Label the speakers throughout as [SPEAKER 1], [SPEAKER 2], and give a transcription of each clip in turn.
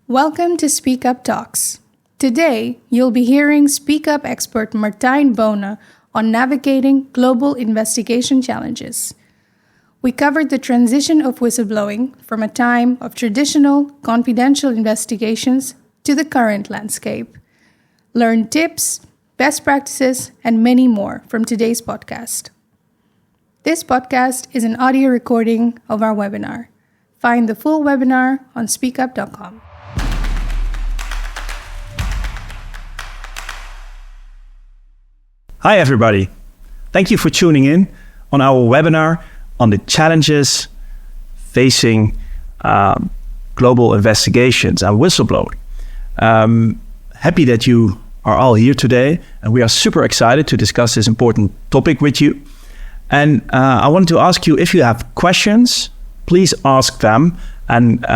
[SPEAKER 1] Welcome to SpeakUp Talks. Today, you'll be hearing SpeakUp expert Martijn Bonen on navigating global investigation challenges. We covered the transition of whistleblowing from a time of traditional, confidential investigations to the current landscape. Learn tips, best practices, and many more from today's podcast. This podcast is an audio recording of our webinar. Find the full webinar on speakup.com.
[SPEAKER 2] Hi everybody, thank you for tuning in on our webinar on the challenges facing global investigations and whistleblowing. Happy that you are all here today, and we are super excited to discuss this important topic with you. And I wanted to ask you, if you have questions, please ask them, and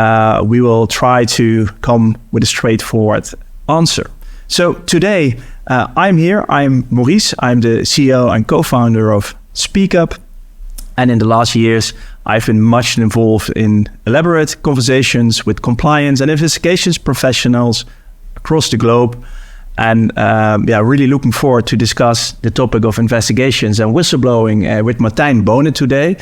[SPEAKER 2] we will try to come with a straightforward answer. So today, I'm here. I'm Maurice. I'm the CEO and co-founder of SpeakUp. And in the last years, I've been much involved in elaborate conversations with compliance and investigations professionals across the globe. And really looking forward to discuss the topic of investigations and whistleblowing with Martijn Bonen today.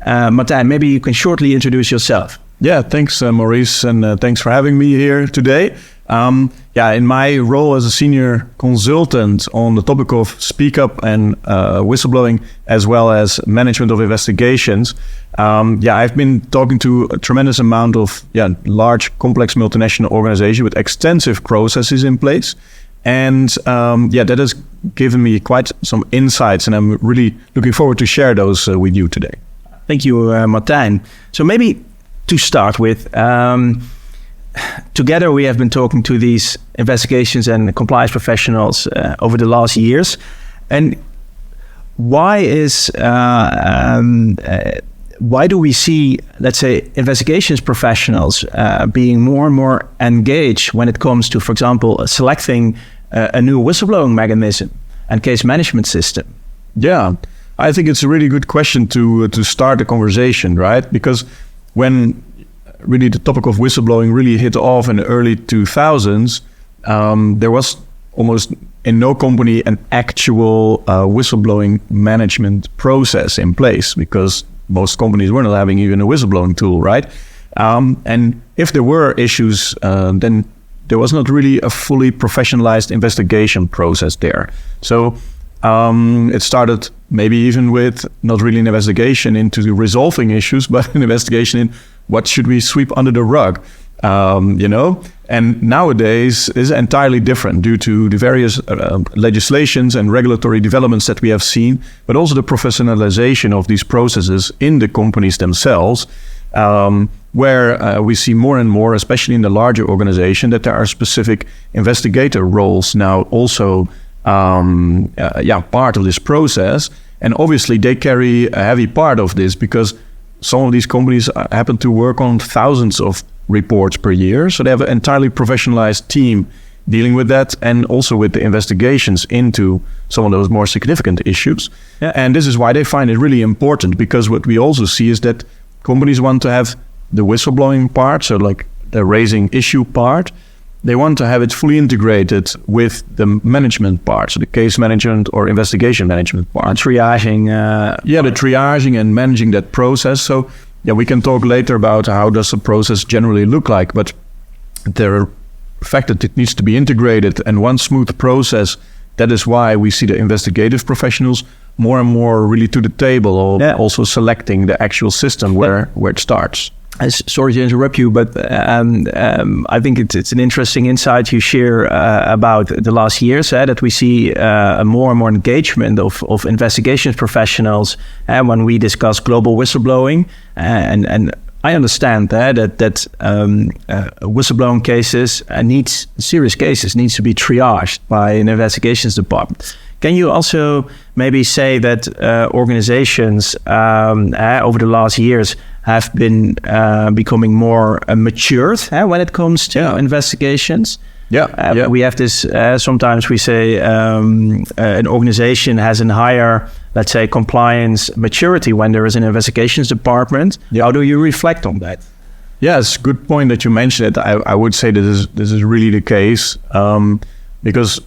[SPEAKER 2] Martijn, maybe you can shortly introduce yourself.
[SPEAKER 3] Yeah, thanks, Maurice, and thanks for having me here today. In my role as a senior consultant on the topic of SpeakUp and whistleblowing, as well as management of investigations, I've been talking to a tremendous amount of large, complex multinational organizations with extensive processes in place. And that has given me quite some insights, and I'm really looking forward to share those with you today.
[SPEAKER 2] Thank you, Martijn. So maybe to start with, together we have been talking to these investigations and compliance professionals over the last years. And why do we see, let's say, investigations professionals being more and more engaged when it comes to, for example, selecting a new whistleblowing mechanism and case management system?
[SPEAKER 3] Yeah, I think it's a really good question to start the conversation, right? Because when really the topic of whistleblowing really hit off in the early 2000s, there was almost in no company an actual whistleblowing management process in place, because most companies were not having even a whistleblowing tool, right? And if there were issues, then there was not really a fully professionalized investigation process there. So it started maybe even with not really an investigation into resolving issues, but an investigation in what should we sweep under the rug, And nowadays is entirely different due to the various legislations and regulatory developments that we have seen, but also the professionalization of these processes in the companies themselves, where we see more and more, especially in the larger organization, that there are specific investigator roles now also part of this process. And obviously they carry a heavy part of this, because some of these companies happen to work on thousands of reports per year. So they have an entirely professionalized team dealing with that, and also with the investigations into some of those more significant issues. Yeah. And this is why they find it really important, because what we also see is that companies want to have the whistleblowing part, so like the raising issue part. They want to have it fully integrated with the management part, so the case management or investigation management part.
[SPEAKER 2] Triaging.
[SPEAKER 3] The triaging and managing that process. So we can talk later about how does the process generally look like, but the fact that it needs to be integrated and one smooth process, that is why we see the investigative professionals more and more really to the table, or also selecting the actual system where it starts.
[SPEAKER 2] Sorry to interrupt you, but I think it's an interesting insight you share about the last years, that we see more and more engagement of investigations professionals when we discuss global whistleblowing. And I understand that whistleblowing cases serious cases needs to be triaged by an investigations department. Can you also maybe say that organizations over the last years have been becoming more matured when it comes to investigations? We have this, sometimes we say an organization has a higher, let's say, compliance maturity when there is an investigations department. How do you reflect on that?
[SPEAKER 3] Yes, good point that you mentioned it. I would say that this is really the case, because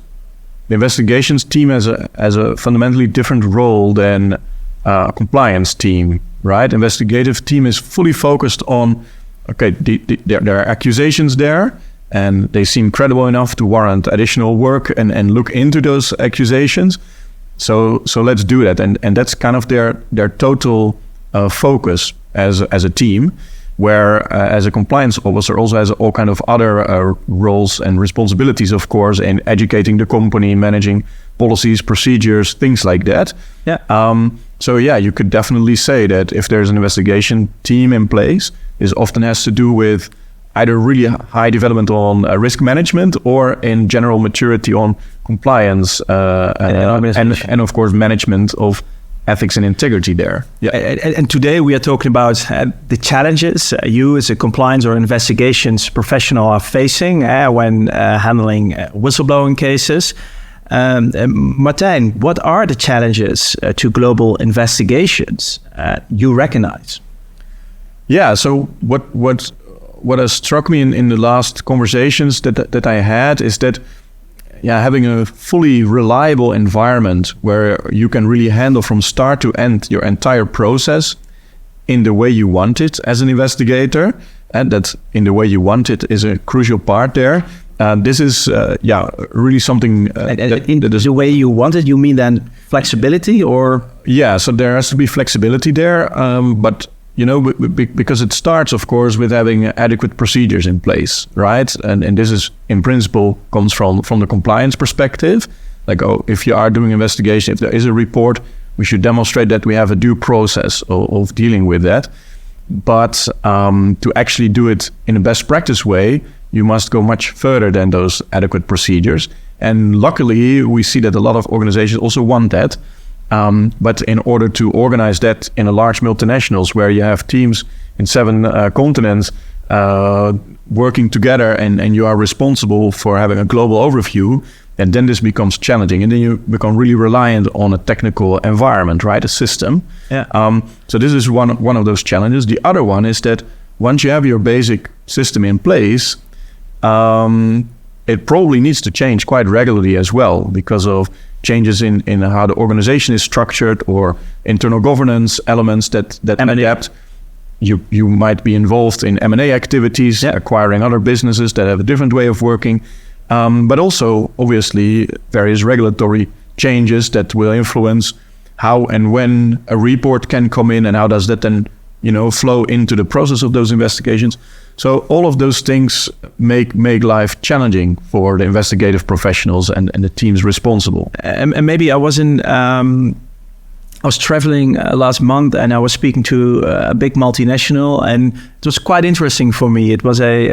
[SPEAKER 3] the investigations team has a fundamentally different role than a compliance team, right? Investigative team is fully focused on, okay, there are accusations there, and they seem credible enough to warrant additional work and look into those accusations. So let's do that, and that's kind of their total focus as a team. Where as a compliance officer also has all kind of other roles and responsibilities, of course, in educating the company, managing policies, procedures, things like that.
[SPEAKER 2] Yeah.
[SPEAKER 3] So yeah, you could definitely say that if there's an investigation team in place, this often has to do with either really high development on risk management or in general maturity on compliance and of course management of ethics and integrity there.
[SPEAKER 2] Yeah. And today we are talking about the challenges you as a compliance or investigations professional are facing when handling whistleblowing cases. Martijn, what are the challenges to global investigations you recognize?
[SPEAKER 3] Yeah, so what has struck me in the last conversations that I had is that having a fully reliable environment where you can really handle from start to end your entire process in the way you want it as an investigator, and that in the way you want it is a crucial part there. This is really something that is
[SPEAKER 2] the way you want it. You mean then flexibility, or?
[SPEAKER 3] Yeah, so there has to be flexibility there, but because it starts, of course, with having adequate procedures in place, right? And this is, in principle, comes from the compliance perspective. Like, if you are doing investigation, if there is a report, we should demonstrate that we have a due process of dealing with that. But to actually do it in a best practice way, you must go much further than those adequate procedures. And luckily, we see that a lot of organizations also want that. But in order to organize that in a large multinationals where you have teams in 7 continents working together and you are responsible for having a global overview, and then this becomes challenging. And then you become really reliant on a technical environment, right? A system.
[SPEAKER 2] Yeah.
[SPEAKER 3] So this is one of those challenges. The other one is that once you have your basic system in place, it probably needs to change quite regularly as well because of changes in how the organization is structured or internal governance elements that adapt. You might be involved in M&A activities, acquiring other businesses that have a different way of working, but also obviously various regulatory changes that will influence how and when a report can come in and how does that then flow into the process of those investigations. So all of those things make life challenging for the investigative professionals and the teams responsible.
[SPEAKER 2] And maybe I was traveling last month and I was speaking to a big multinational, and it was quite interesting for me. It was a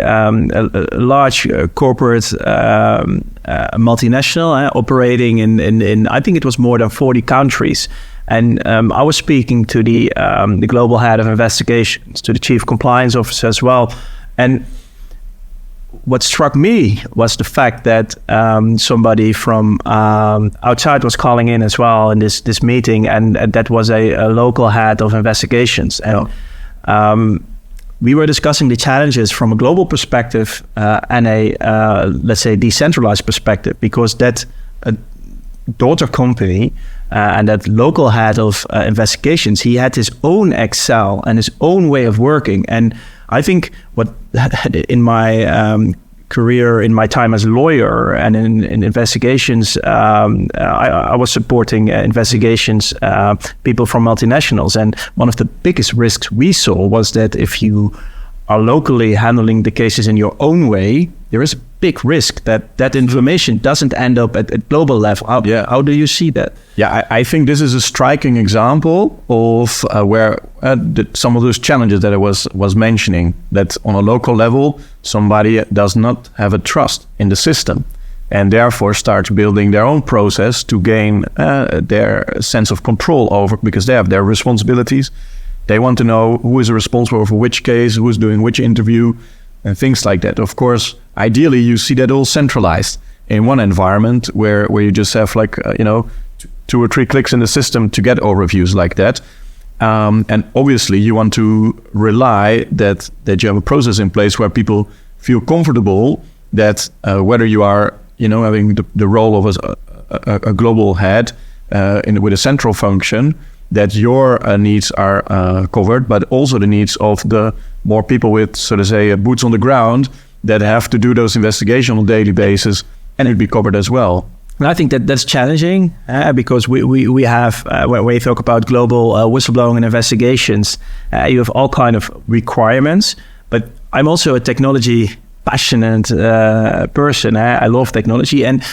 [SPEAKER 2] large corporate multinational operating in I think it was more than 40 countries. And I was speaking to the global head of investigations, to the chief compliance officer as well. And what struck me was the fact that somebody from outside was calling in as well in this meeting, and that was a local head of investigations. And we were discussing the challenges from a global perspective and a, let's say, decentralized perspective, because that daughter company and that local head of investigations, he had his own Excel and his own way of working. And I think what in my career, in my time as a lawyer and in investigations, I was supporting investigations, people from multinationals. And one of the biggest risks we saw was that if you are locally handling the cases in your own way, there is a big risk that information doesn't end up at global level. How do you see that?
[SPEAKER 3] Yeah, I think this is a striking example of where some of those challenges that I was mentioning, that on a local level, somebody does not have a trust in the system and therefore starts building their own process to gain their sense of control over, because they have their responsibilities. They want to know who is responsible for which case, who is doing which interview, and things like that. Of course, ideally, you see that all centralized in one environment where you just have 2 or 3 clicks in the system to get overviews like that. And obviously, you want to rely that you have a process in place where people feel comfortable that whether you are, having the role of a global head with a central function, that your needs are covered, but also the needs of the more people with, so to say, boots on the ground that have to do those investigations on a daily basis, and it'd be covered as well.
[SPEAKER 2] And I think that's challenging because we have, when we talk about global whistleblowing and investigations, you have all kind of requirements. But I'm also a technology passionate person. I love technology. And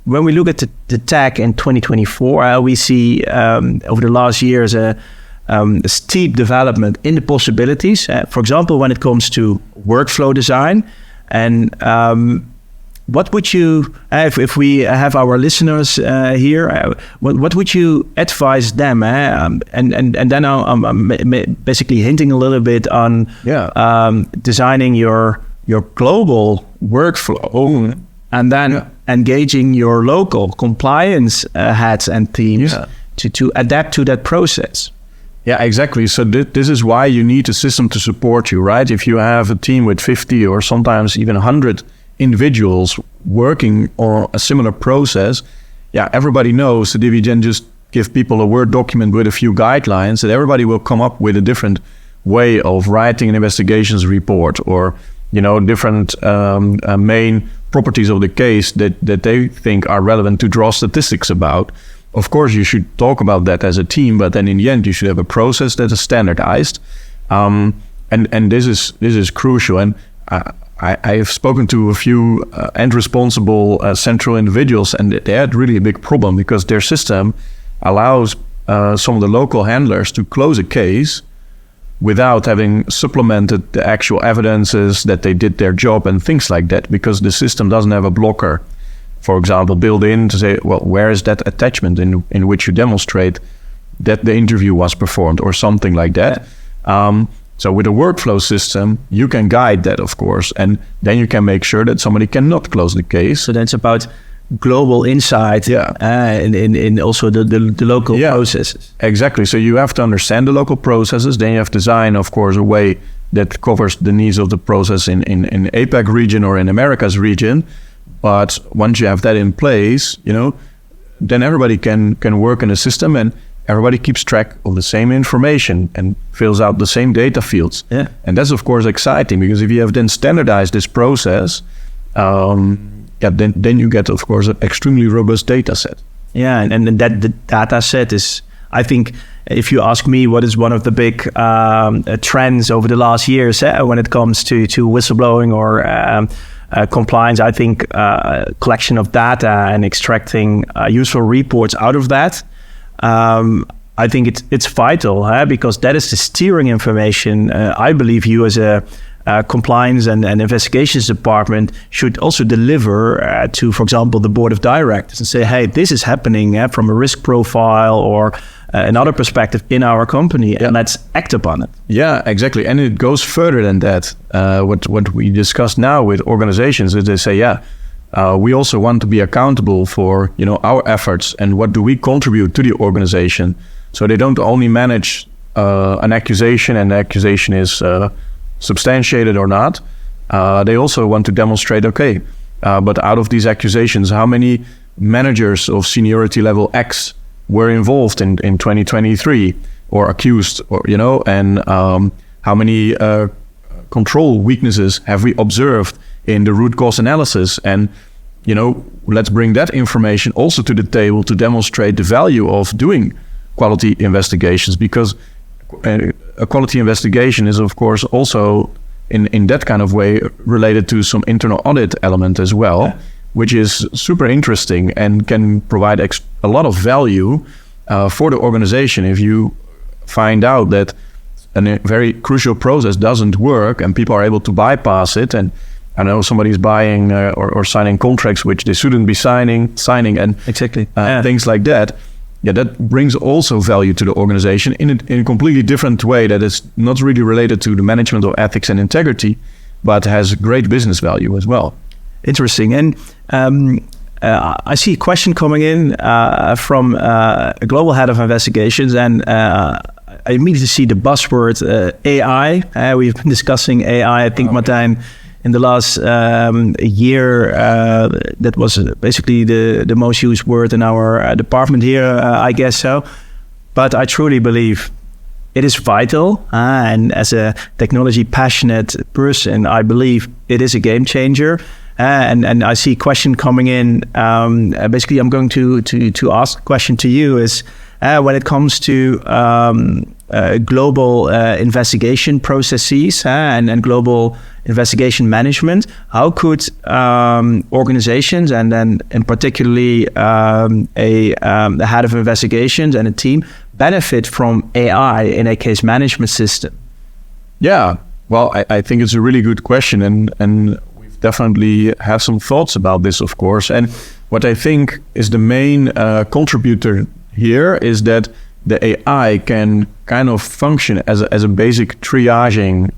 [SPEAKER 2] when we look at the tech in 2024, we see over the last years a steep development in the possibilities. For example, when it comes to workflow design. And what would you, if we have our listeners here, what would you advise them? And then I'm basically hinting a little bit on designing your global workflow and then engaging your local compliance heads and teams to adapt to that process.
[SPEAKER 3] Yeah, exactly. So this is why you need a system to support you, right? If you have a team with 50 or sometimes even 100 individuals working on a similar process, everybody knows that if you then just give people a Word document with a few guidelines, that everybody will come up with a different way of writing an investigations report or, different main properties of the case that they think are relevant to draw statistics about. Of course, you should talk about that as a team, but then in the end, you should have a process that is standardized. And this is crucial. And I have spoken to a few end responsible central individuals, and they had really a big problem because their system allows some of the local handlers to close a case without having supplemented the actual evidences that they did their job and things like that, because the system doesn't have a blocker, for example, built in to say, well, where is that attachment in which you demonstrate that the interview was performed or something like that. So with a workflow system, you can guide that, of course, and then you can make sure that somebody cannot close the case.
[SPEAKER 2] So that's about global insight in also the local processes.
[SPEAKER 3] Exactly. So you have to understand the local processes. Then you have to design, of course, a way that covers the needs of the process in APAC region or in Americas region. But once you have that in place, then everybody can work in a system and everybody keeps track of the same information and fills out the same data fields. Yeah. And that's, of course, exciting because if you have then standardized this process, then you get, of course, an extremely robust data set.
[SPEAKER 2] Yeah, and that the data set is, I think, if you ask me, what is one of the big trends over the last years when it comes to whistleblowing or compliance, I think collection of data and extracting useful reports out of that. I think it's vital because that is the steering information. I believe you as a compliance and investigations department should also deliver to, for example, the board of directors and say, hey, this is happening from a risk profile or another perspective in our company, and let's act upon it.
[SPEAKER 3] Yeah, exactly. And it goes further than that. What we discuss now with organizations is they say, we also want to be accountable for our efforts and what do we contribute to the organization. So they don't only manage an accusation and the accusation is substantiated or not. They also want to demonstrate, but out of these accusations, how many managers of seniority level X were involved in 2023 or accused, or and how many control weaknesses have we observed in the root cause analysis? And let's bring that information also to the table to demonstrate the value of doing quality investigations, because a quality investigation is, of course, also in that kind of way related to some internal audit element as well, which is super interesting and can provide a lot of value for the organization. If you find out that a very crucial process doesn't work and people are able to bypass it, and I know somebody's buying or signing contracts which they shouldn't be signing and things like that. Yeah, that brings also value to the organization in a completely different way that is not really related to the management of ethics and integrity, but has great business value as well.
[SPEAKER 2] Interesting. And I see a question coming in from a global head of investigations, and I immediately see the buzzword AI. We've been discussing AI. I think, Martijn, in the last year, that was basically the most used word in our department here, I guess so. But I truly believe it is vital. And as a technology passionate person, I believe it is a game changer. And I see a question coming in. Basically, I'm going to ask a question to you is when it comes to global investigation processes and global investigation management, how could organizations and then in particularly a head of investigations and a team benefit from AI in a case management system?
[SPEAKER 3] Yeah, well, I think it's a really good question, and we've definitely have some thoughts about this, of course. And what I think is the main contributor here is that the AI can kind of function as a basic triaging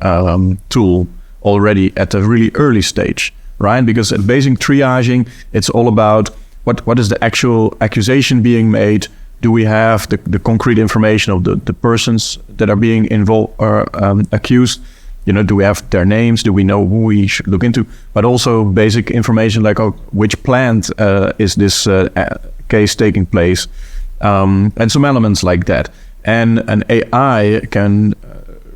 [SPEAKER 3] tool already at a really early stage, right? Because at basic triaging, it's all about what is the actual accusation being made. Do we have the concrete information of the persons that are being involved or accused? You know, do we have their names? Do we know who we should look into? But also basic information like, which plant is this case taking place? And some elements like that. And an AI can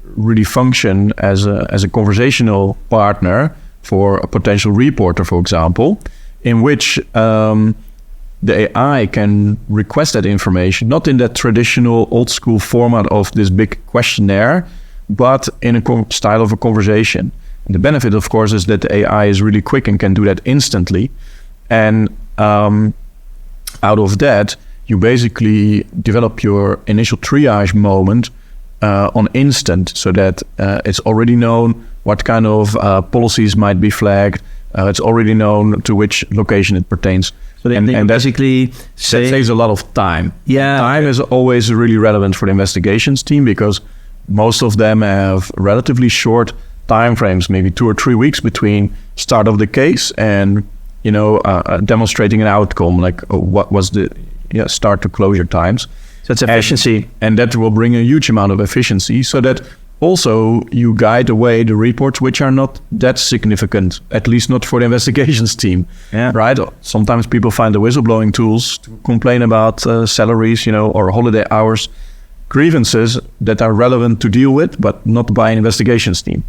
[SPEAKER 3] really function as a conversational partner for a potential reporter, for example, in which the AI can request that information, not in that traditional old school format of this big questionnaire, but in a style of a conversation. And the benefit, of course, is that the AI is really quick and can do that instantly. And out of that, you basically develop your initial triage moment on instant, so that it's already known what kind of policies might be flagged. It's already known to which location it pertains.
[SPEAKER 2] So and basically
[SPEAKER 3] that saves a lot of time.
[SPEAKER 2] Yeah,
[SPEAKER 3] time is always really relevant for the investigations team because most of them have relatively short time frames, maybe 2 or 3 weeks between start of the case and demonstrating an outcome, like what was the start to closure times.
[SPEAKER 2] So it's efficiency.
[SPEAKER 3] And that will bring a huge amount of efficiency, so that also you guide away the reports which are not that significant, at least not for the investigations team.
[SPEAKER 2] Yeah.
[SPEAKER 3] Right? Sometimes people find the whistleblowing tools to complain about salaries, or holiday hours, grievances that are relevant to deal with, but not by an investigations team.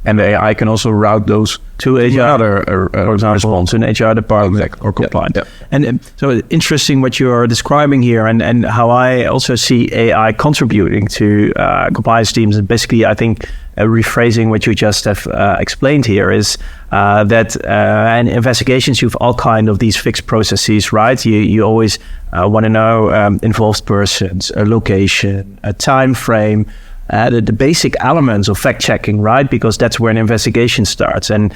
[SPEAKER 3] And the AI can also route those
[SPEAKER 2] to
[SPEAKER 3] HR,
[SPEAKER 2] for example, to an HR department.
[SPEAKER 3] Exactly.
[SPEAKER 2] Or compliance.
[SPEAKER 3] Yeah.
[SPEAKER 2] And so interesting what you are describing here, and how I also see AI contributing to compliance teams. And basically, I think rephrasing what you just have explained here is that in investigations, you have all kind of these fixed processes, right? You always want to know involved persons, a location, a time frame, the basic elements of fact-checking, right? Because that's where an investigation starts. And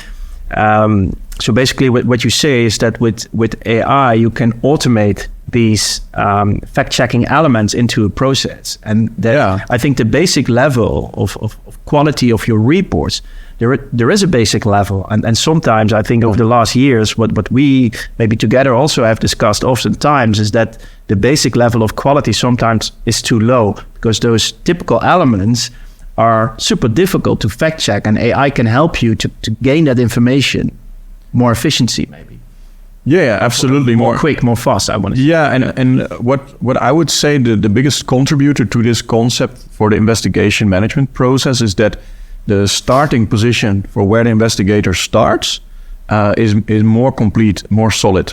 [SPEAKER 2] so basically what you say is that with AI, you can automate these fact-checking elements into a process. And that, I think the basic level of quality of your reports, there is a basic level. And sometimes I think over the last years, what we maybe together also have discussed oftentimes is that the basic level of quality sometimes is too low, because those typical elements are super difficult to fact check, and AI can help you to gain that information more efficiency, maybe.
[SPEAKER 3] Yeah, absolutely.
[SPEAKER 2] More quick, more fast, I want to say.
[SPEAKER 3] Yeah, and what I would say the biggest contributor to this concept for the investigation management process is that the starting position for where the investigator starts is more complete, more solid.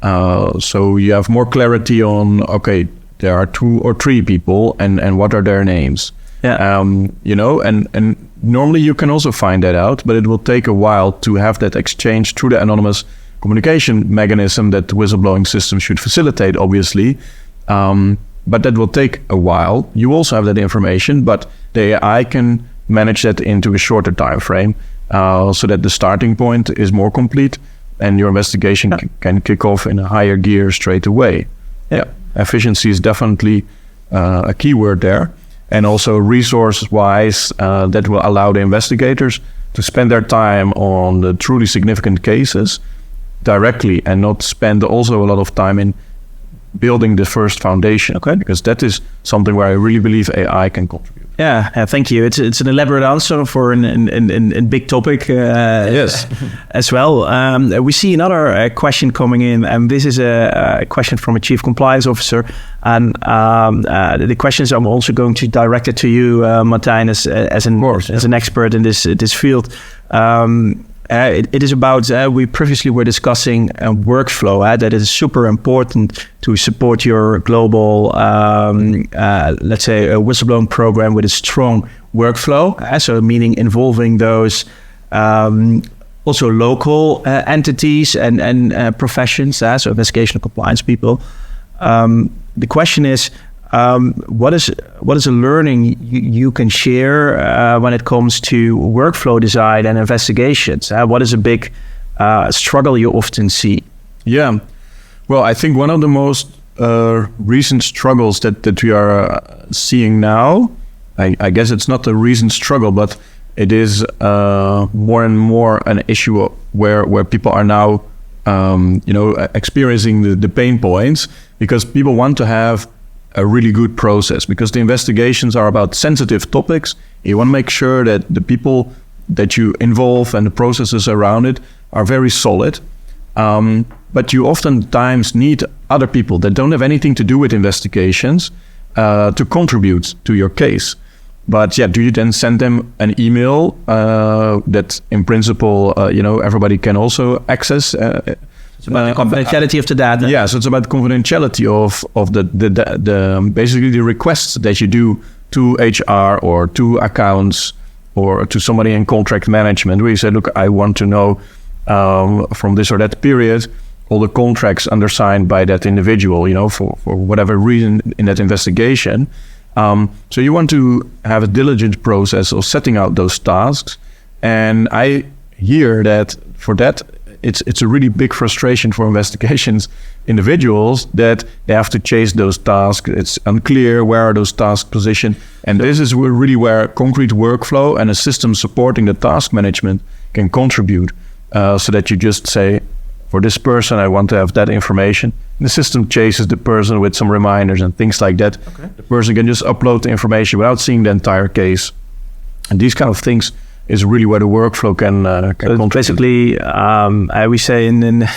[SPEAKER 3] So you have more clarity on, okay, there are 2 or 3 people and what are their names.
[SPEAKER 2] Yeah.
[SPEAKER 3] And normally you can also find that out, but it will take a while to have that exchange through the anonymous communication mechanism that the whistleblowing system should facilitate, obviously. But that will take a while. You also have that information, but the AI can manage that into a shorter time frame so that the starting point is more complete and your investigation can kick off in a higher gear straight away. Yeah, efficiency is definitely a key word there. And also resource-wise, that will allow the investigators to spend their time on the truly significant cases directly and not spend also a lot of time in building the first foundation.
[SPEAKER 2] Okay.
[SPEAKER 3] Because that is something where I really believe AI can contribute.
[SPEAKER 2] Yeah, thank you. It's an elaborate answer for a big topic.
[SPEAKER 3] Yes,
[SPEAKER 2] as well. We see another question coming in, and this is a question from a chief compliance officer. And the questions I'm also going to direct it to you, Martijn, as an expert in this field. It is about, we previously were discussing workflow, that is super important to support your global, let's say, a whistleblowing program with a strong workflow. So meaning involving those also local entities and professions, so investigation and compliance people. The question is, what is a learning you can share when it comes to workflow design and investigations? What is a big struggle you often see?
[SPEAKER 3] Yeah, well, I think one of the most recent struggles that we are seeing now, I guess it's not a recent struggle, but it is more and more an issue where people are now, experiencing the pain points, because people want to have a really good process, because the investigations are about sensitive topics. You want to make sure that the people that you involve and the processes around it are very solid. But you oftentimes need other people that don't have anything to do with investigations to contribute to your case. But yeah, do you then send them an email that in principle, everybody can also access?
[SPEAKER 2] It's about the confidentiality of the data.
[SPEAKER 3] Yeah, so it's about the confidentiality of the basically the requests that you do to HR or to accounts or to somebody in contract management, where you say, look, I want to know from this or that period all the contracts undersigned by that individual, for whatever reason in that investigation. So you want to have a diligent process of setting out those tasks. And I hear that for that, it's a really big frustration for investigations individuals that they have to chase those tasks. It's unclear where are those tasks positioned. And this is really where concrete workflow and a system supporting the task management can contribute, so that you just say, for this person, I want to have that information. The system chases the person with some reminders and things like that. Okay. The person can just upload the information without seeing the entire case. And these kind of things is really where the workflow can contribute.
[SPEAKER 2] Basically, we say in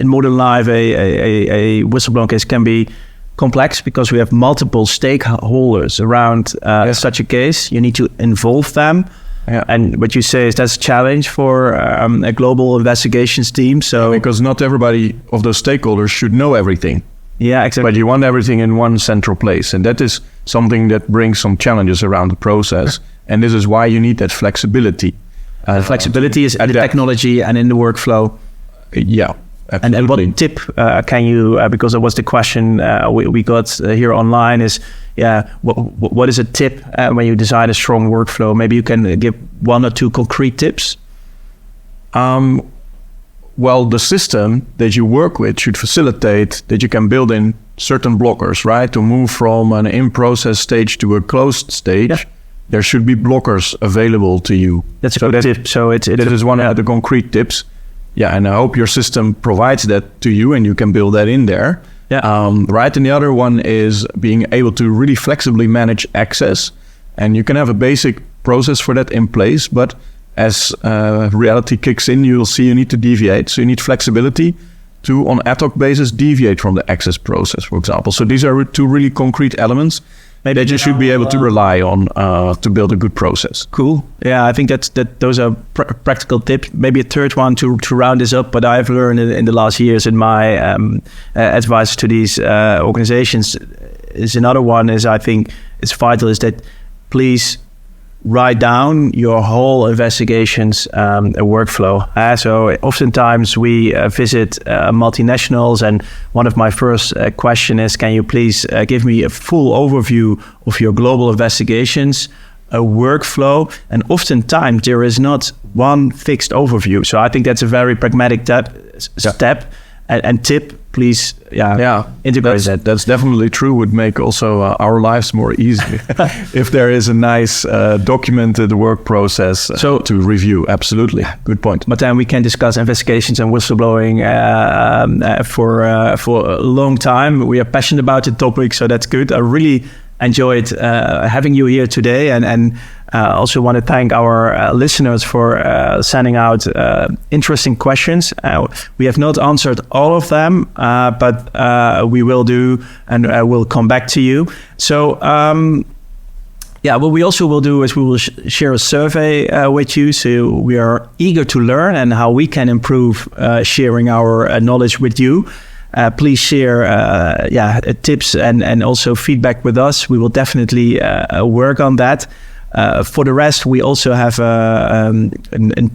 [SPEAKER 2] modern life, a whistleblowing case can be complex because we have multiple stakeholders around such a case. You need to involve them. Yeah. And what you say is that's a challenge for a global investigations team. So
[SPEAKER 3] because not everybody of those stakeholders should know everything.
[SPEAKER 2] Yeah, exactly.
[SPEAKER 3] But you want everything in one central place. And that is something that brings some challenges around the process. And this is why you need that flexibility.
[SPEAKER 2] Flexibility is in the technology and in the workflow.
[SPEAKER 3] Yeah, absolutely.
[SPEAKER 2] And what tip can you, because that was the question we got here online, is, what is a tip when you design a strong workflow? Maybe you can give one or two concrete tips.
[SPEAKER 3] Well, the system that you work with should facilitate that you can build in certain blockers, right? To move from an in-process stage to a closed stage. Yeah. There should be blockers available to you.
[SPEAKER 2] That's a good tip. So it
[SPEAKER 3] is one of the concrete tips. Yeah, and I hope your system provides that to you and you can build that in there. Yeah. Right, and the other one is being able to really flexibly manage access. And you can have a basic process for that in place, but as reality kicks in, you'll see you need to deviate. So you need flexibility to, on ad hoc basis, deviate from the access process, for example. So these are two really concrete elements that you should be able to rely on to build a good process.
[SPEAKER 2] Cool. Yeah, I think those are practical tips. Maybe a third one to round this up, but I've learned in the last years in my advice to these organizations is another one is, I think it's vital, is that please write down your whole investigations workflow. So oftentimes we visit multinationals, and one of my first question is, can you please give me a full overview of your global investigations workflow? And oftentimes there is not one fixed overview. So I think that's a very pragmatic step and tip please integrate that.
[SPEAKER 3] That's definitely true. Would make also our lives more easy if there is a nice documented work process to review. Absolutely, good point.
[SPEAKER 2] Martijn, we can discuss investigations and whistleblowing for a long time. We are passionate about the topic, so that's good. I really enjoyed having you here today, and also want to thank our listeners for sending out interesting questions. We have not answered all of them, but we will do, and we'll come back to you. So, what we also will do is we will share a survey with you. So we are eager to learn and how we can improve sharing our knowledge with you. Please share tips and also feedback with us. We will definitely work on that. For the rest, we also have a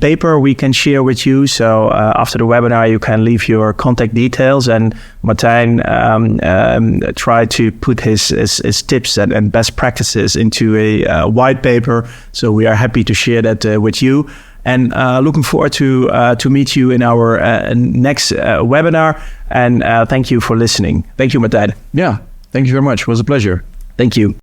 [SPEAKER 2] paper we can share with you. So after the webinar, you can leave your contact details, and Martijn try to put his tips and best practices into a white paper. So we are happy to share that with you. And looking forward to meet you in our next webinar. And thank you for listening. Thank you, Martijn.
[SPEAKER 3] Yeah, thank you very much. It was a pleasure.
[SPEAKER 2] Thank you.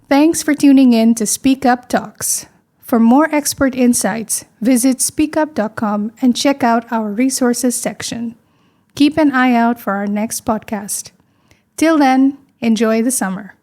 [SPEAKER 1] Thanks for tuning in to SpeakUp Talks. For more expert insights, visit speakup.com and check out our resources section. Keep an eye out for our next podcast. Till then, enjoy the summer.